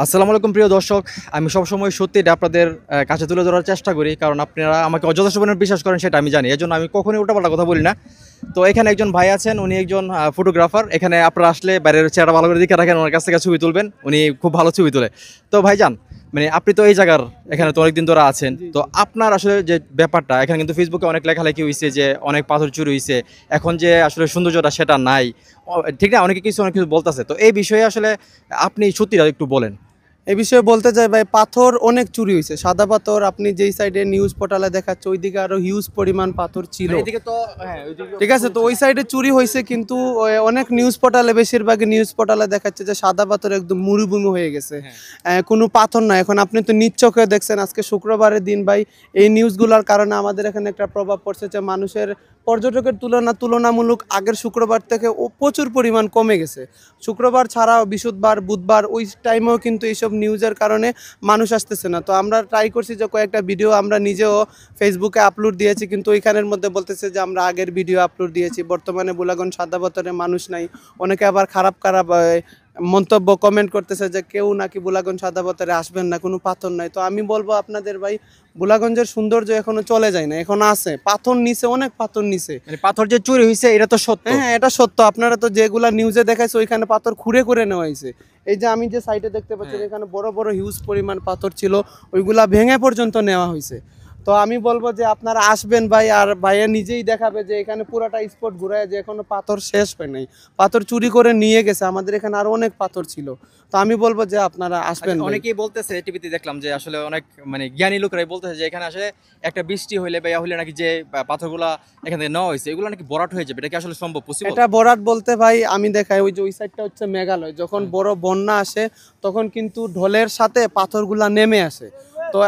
আসসালামু আলাইকুম প্রিয় দর্শক। আমি সবসময় সত্যিটা আপনাদের কাছে তুলে ধরার চেষ্টা করি, কারণ আপনারা আমাকে যথেষ্ট পরিমাণে বিশ্বাস করেন সেটা আমি জানি। এজন্য আমি কখনোই উল্টাপাল্টা কথা বলি না। তো এখানে একজন ভাই আছেন, উনি একজন ফটোগ্রাফার। এখানে আপনারা আসলে বাইরের চেহারা ভালো করে দেখে রাখেন, ওনার কাছ থেকে ছবি তুলবেন, উনি খুব ভালো ছবি তোলে। তো ভাইজান, মানে আপনি তো এই জায়গার এখানে তো অনেকদিন ধরে আছেন, তো আপনার আসলে যে ব্যাপারটা এখানে কিন্তু ফেসবুকে অনেক লেখালেখি হয়েছে যে অনেক পাথর চুরি হয়েছে, এখন যে আসলে সৌন্দর্যটা সেটা নাই, ঠিক না? অনেক কিছু বলতেছে। তো এই বিষয়ে আসলে আপনি সত্যিটা একটু বলেন। এই বিষয়ে বলতে চাই ভাই, পাথর অনেক চুরি হয়েছে। সাদা পাথর আপনি যেই সাইডে নিউজ পোর্টালে দেখাচ্ছে ওইদিকে আরো হিউজ পরিমাণ পাথর ছিল। মানে এদিকে তো হ্যাঁ, ওইদিকে ঠিক আছে, তো ওই সাইডে চুরি হয়েছে, কিন্তু অনেক নিউজ পোর্টালে, বেশিরভাগই নিউজ পোর্টালে দেখাচ্ছে যে সাদা পাথর একদম মরুভূমি হয়ে গেছে। কোনো পাথর নাই। এখন আপনি তো নিজ চোখে দেখছেন, আজকে শুক্রবারের দিন ভাই, এই নিউজগুলোর কারণে আমাদের এখানে একটা প্রভাব পড়ছে যে মানুষের পর্যটকের তুলনামূলক আগের শুক্রবার থেকে ও প্রচুর পরিমাণ কমে গেছে। শুক্রবার ছাড়াও বৃহস্পতিবার, বুধবার ওই টাইমেও কিন্তু এইসব নিউজের কারণে মানুষ আসতেছে না। তো আমরা ট্রাই করছি যে কয়েকটা ভিডিও আমরা নিজেও ফেসবুকে আপলোড দিয়েছি, কিন্তু ওইখানের মধ্যে বলতেছে যে আমরা আগের ভিডিও আপলোড দিয়েছি, বর্তমানে বুলাগঞ্জ সাদা পাথরে মানুষ নাই। অনেকে আবার খারাপ খারাপ মন্তব্য কমেন্ট করতেছে যে কেউ নাকি বুলাগঞ্জ সাদা পাথরে আসবেন না, কোনো পাথর নাই। তো আমি বলবো আপনাদের ভাই, বুলাগঞ্জের সৌন্দর্য এখনো চলে যায় না, এখনো আছে। পাথর নিচে, অনেক পাথর নিচে। মানে পাথর যে চুরি হয়েছে এটা তো সত্য। হ্যাঁ, এটা সত্য। আপনারা তো যেগুলা নিউজে দেখাইছে ওইখানে পাথর খুঁড়ে করে নেওয়া হয়েছে। এই যে আমি যে সাইডে দেখতে পাচ্ছি এখানে বড় বড় হিউজ পরিমাণ পাথর ছিল, ওইগুলা ভেঙে পর্যন্ত নেওয়া হয়েছে। তো আমি বলবো যে আপনারা আসবেন ভাই, আর ভাইয়া নিজেই দেখাবে যে এখানে পুরাটা স্পট ঘুরায় যে এখনো পাথর শেষ হয় নাই। পাথর চুরি করে নিয়ে গেছে, আমাদের এখানে আরো অনেক পাথর ছিল। তো আমি বলবো যে আপনারা আসবেন ভাই। অনেকেই বলতেছে, টিভিতে দেখলাম যে আসলে অনেক মানে জ্ঞানী লোকরাই বলতেছে যে এখানে আসলে একটা বৃষ্টি হইলে বা ইয়া হইলে নাকি যে পাথরগুলা এখান থেকে নেওয়া হয়েছে এগুলো নাকি ভরাট হয়ে যাবে। এটা কি আসলে সম্ভব, পসিবল? এটা বরাট বলতে ভাই আমি দেখাই, ওই যে ওই সাইডটা হচ্ছে মেঘালয়। যখন বড় বন্যা আসে তখন কিন্তু ঢলের সাথে পাথরগুলা নেমে আসে। তো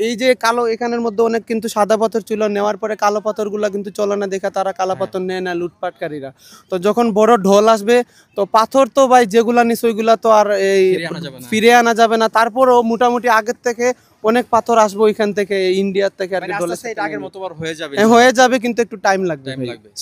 এই যে কালো, এখানের মধ্যে অনেক কিন্তু সাদা পাথর ছিল, নেওয়ার পরে কালো পাথরগুলা কিন্তু চলে না দেখা তারা কালো পাথর নেয় না, লুটপাটকারীরা। তো যখন বড় ঢল আসবে তো পাথর তো ভাই যেগুলা নিছে ওইগুলা তো আর এই ফিরে আনা যাবে না। তারপরও মোটামুটি আগের থেকে অনেক পাথর আসবে ওইখান থেকে, ইন্ডিয়ার থেকে আর কি। মানে ঢলের আস্তে আস্তে আগের মতো হয়ে যাবে। হয়ে যাবে, কিন্তু একটু টাইম লাগবে।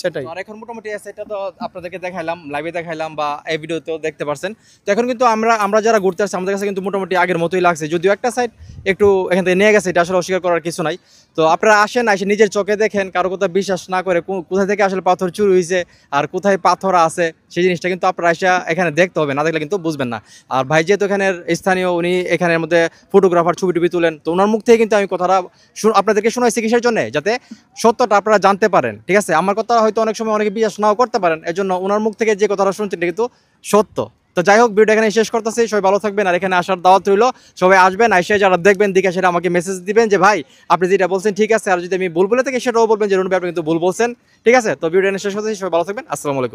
সেটাই। আর এখন মোটামুটি আছে, এটা তো আপনাদেরকে দেখাইলাম, লাইভে দেখাইলাম বা এই ভিডিওতেও দেখতে পারছেন। তো এখন কিন্তু আমরা যারা ঘুরতে আসছি আমাদের কাছে কিন্তু মোটামুটি আগের মতোই লাগছে, যদিও একটা সাইড একটু এখান থেকে নিয়ে গেছে, এটা আসলে অস্বীকার করার কিছু নাই। তো আপনারা আসেন, এসে নিজের চোখে দেখেন, কারো কথা বিশ্বাস না করে কোথায় থেকে আসলে পাথর চুরি হয়েছে আর কোথায় পাথর আছে সেই জিনিসটা কিন্তু আপনারা এসে এখানে দেখতে হবে, না দেখলে কিন্তু বুঝবেন না। আর ভাই যেহেতু এখানের স্থানীয়, উনি এখানের মধ্যে ফটোগ্রাফার, ছবি টবি তুলেন, তো ওনার মুখ থেকে কিন্তু আমি কথাটা আপনাদেরকে শোনাইছি কিসের জন্য, যাতে সত্যটা আপনারা জানতে পারেন। ঠিক আছে, আমার কথা হয়তো অনেক সময় অনেকে বিশ্বাস নাও করতে পারেন, এজন্য ওনার মুখ থেকে যে কথাটা শুনছেন এটা কিন্তু সত্য। তো যাই হোক, ভিডিও এখানে শেষ করতেছি। সবাই ভালো থাকবেন, আর এখানে আসার দাওয়াত রইল। সবাই আসবেন, এসে যারা দেখবেন দিকে সেটা আমাকে মেসেজ দিবেন যে ভাই আপনি যেটা বলছেন ঠিক আছে, আর যদি আমি ভুল বলে থাকি সেটাও বলবেন যে রুন ভাই আপনি কিন্তু ভুল বলছেন। ঠিক আছে, তো ভিডিও এখানে শেষ করতেছি। সবাই ভালো থাকবেন। আসসালামু আলাইকুম।